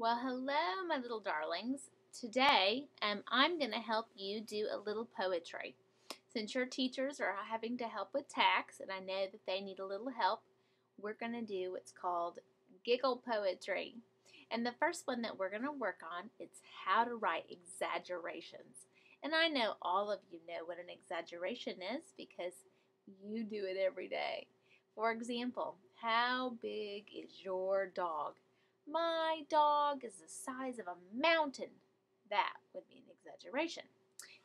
Well, hello, my little darlings. Today, I'm going to help you do a little poetry. Since your teachers are having to help with tax, and I know that they need a little help, we're going to do what's called Giggle Poetry. And the first one that we're going to work on is how to write exaggerations. And I know all of you know what an exaggeration is because you do it every day. For example, how big is your dog? My dog is the size of a mountain. That would be an exaggeration.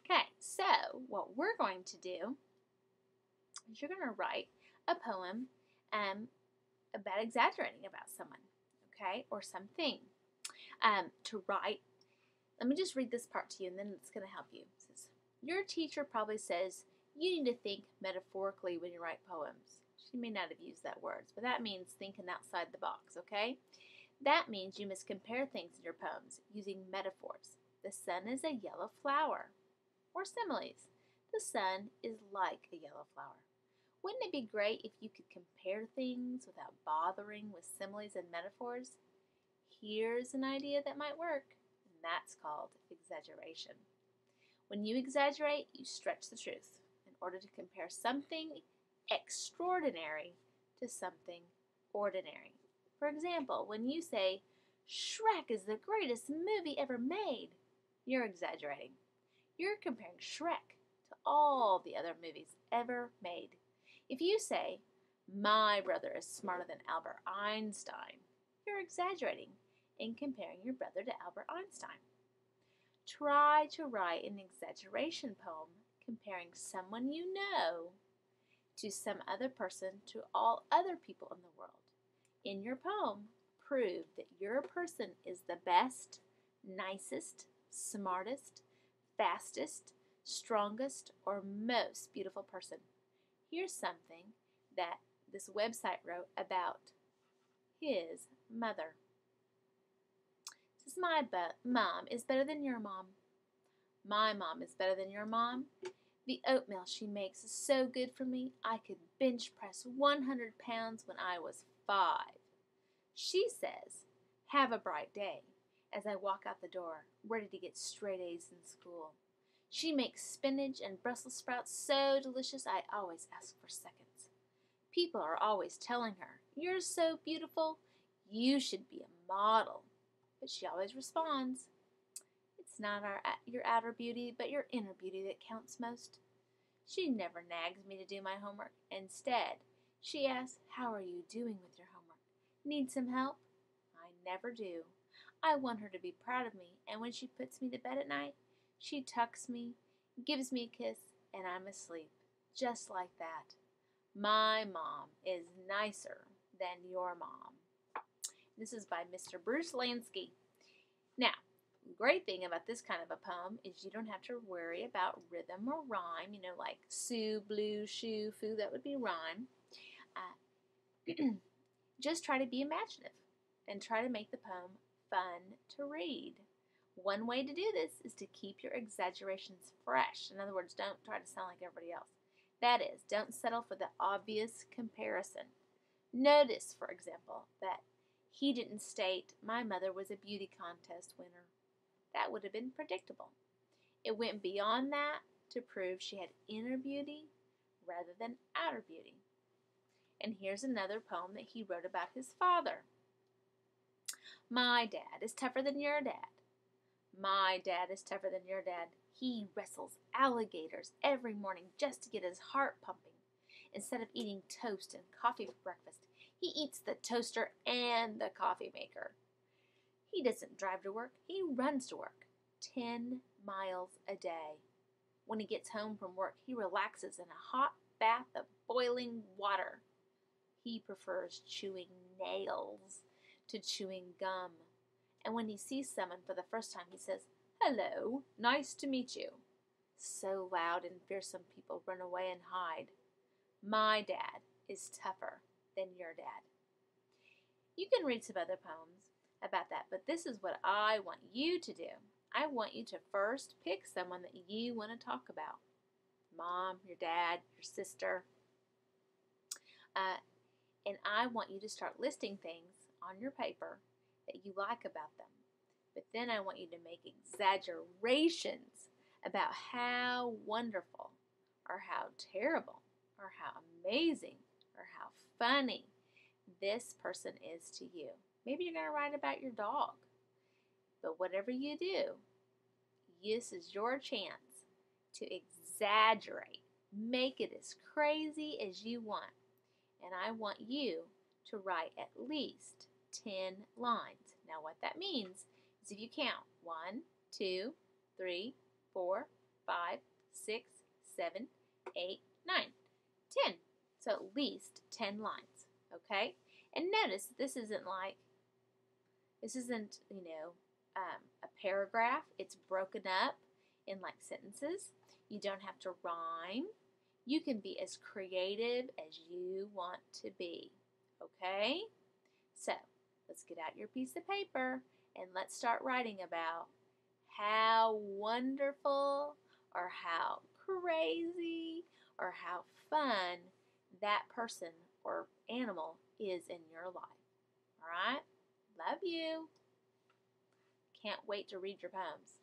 Okay, so what we're going to do is you're going to write a poem about exaggerating about someone, okay, or something. To write, let me just read this part to you and then it's going to help you. It says, your teacher probably says you need to think metaphorically when you write poems. She may not have used that word, but that means thinking outside the box, okay? That means you must compare things in your poems using metaphors. The sun is a yellow flower. Or similes. The sun is like a yellow flower. Wouldn't it be great if you could compare things without bothering with similes and metaphors? Here's an idea that might work, and that's called exaggeration. When you exaggerate, you stretch the truth in order to compare something extraordinary to something ordinary. For example, when you say, Shrek is the greatest movie ever made, you're exaggerating. You're comparing Shrek to all the other movies ever made. If you say, my brother is smarter than Albert Einstein, you're exaggerating and comparing your brother to Albert Einstein. Try to write an exaggeration poem comparing someone you know to some other person to all other people in the world. In your poem, prove that your person is the best, nicest, smartest, fastest, strongest, or most beautiful person. Here's something that this website wrote about his mother. It says, my mom is better than your mom. My mom is better than your mom. The oatmeal she makes is so good for me, I could bench press 100 pounds when I was 5. She says, have a bright day, as I walk out the door, ready to get straight A's in school. She makes spinach and Brussels sprouts so delicious I always ask for seconds. People are always telling her, you're so beautiful, you should be a model. But she always responds, it's not your outer beauty, but your inner beauty that counts most. She never nags me to do my homework. Instead, she asks, how are you doing with your homework? Need some help? I never do. I want her to be proud of me, and when she puts me to bed at night, she tucks me, gives me a kiss, and I'm asleep, just like that. My mom is nicer than your mom. This is by Mr. Bruce Lansky. Now, the great thing about this kind of a poem is you don't have to worry about rhythm or rhyme, like Sue, blue, shoe, foo, that would be rhyme. Just try to be imaginative and try to make the poem fun to read. One way to do this is to keep your exaggerations fresh. In other words, don't try to sound like everybody else. That is, don't settle for the obvious comparison. Notice, for example, that he didn't state, my mother was a beauty contest winner. That would have been predictable. It went beyond that to prove she had inner beauty rather than outer beauty. And here's another poem that he wrote about his father. My dad is tougher than your dad. My dad is tougher than your dad. He wrestles alligators every morning just to get his heart pumping. Instead of eating toast and coffee for breakfast, he eats the toaster and the coffee maker. He doesn't drive to work, he runs to work. 10 miles a day. When he gets home from work, he relaxes in a hot bath of boiling water. He prefers chewing nails to chewing gum. And when he sees someone for the first time, he says, hello, nice to meet you. So loud and fearsome people run away and hide. My dad is tougher than your dad. You can read some other poems about that, but this is what I want you to do. I want you to first pick someone that you want to talk about. Mom, your dad, your sister. And I want you to start listing things on your paper that you like about them. But then I want you to make exaggerations about how wonderful or how terrible or how amazing or how funny this person is to you. Maybe you're going to write about your dog. But whatever you do, this is your chance to exaggerate. Make it as crazy as you want. And I want you to write at least 10 lines. Now what that means is if you count 1, 2, 3, 4, 5, 6, 7, 8, 9, 10. So at least 10 lines, okay? And notice this isn't, a paragraph. It's broken up in like sentences. You don't have to rhyme. You can be as creative as you want to be, okay? So let's get out your piece of paper and let's start writing about how wonderful or how crazy or how fun that person or animal is in your life. All right? Love you. Can't wait to read your poems.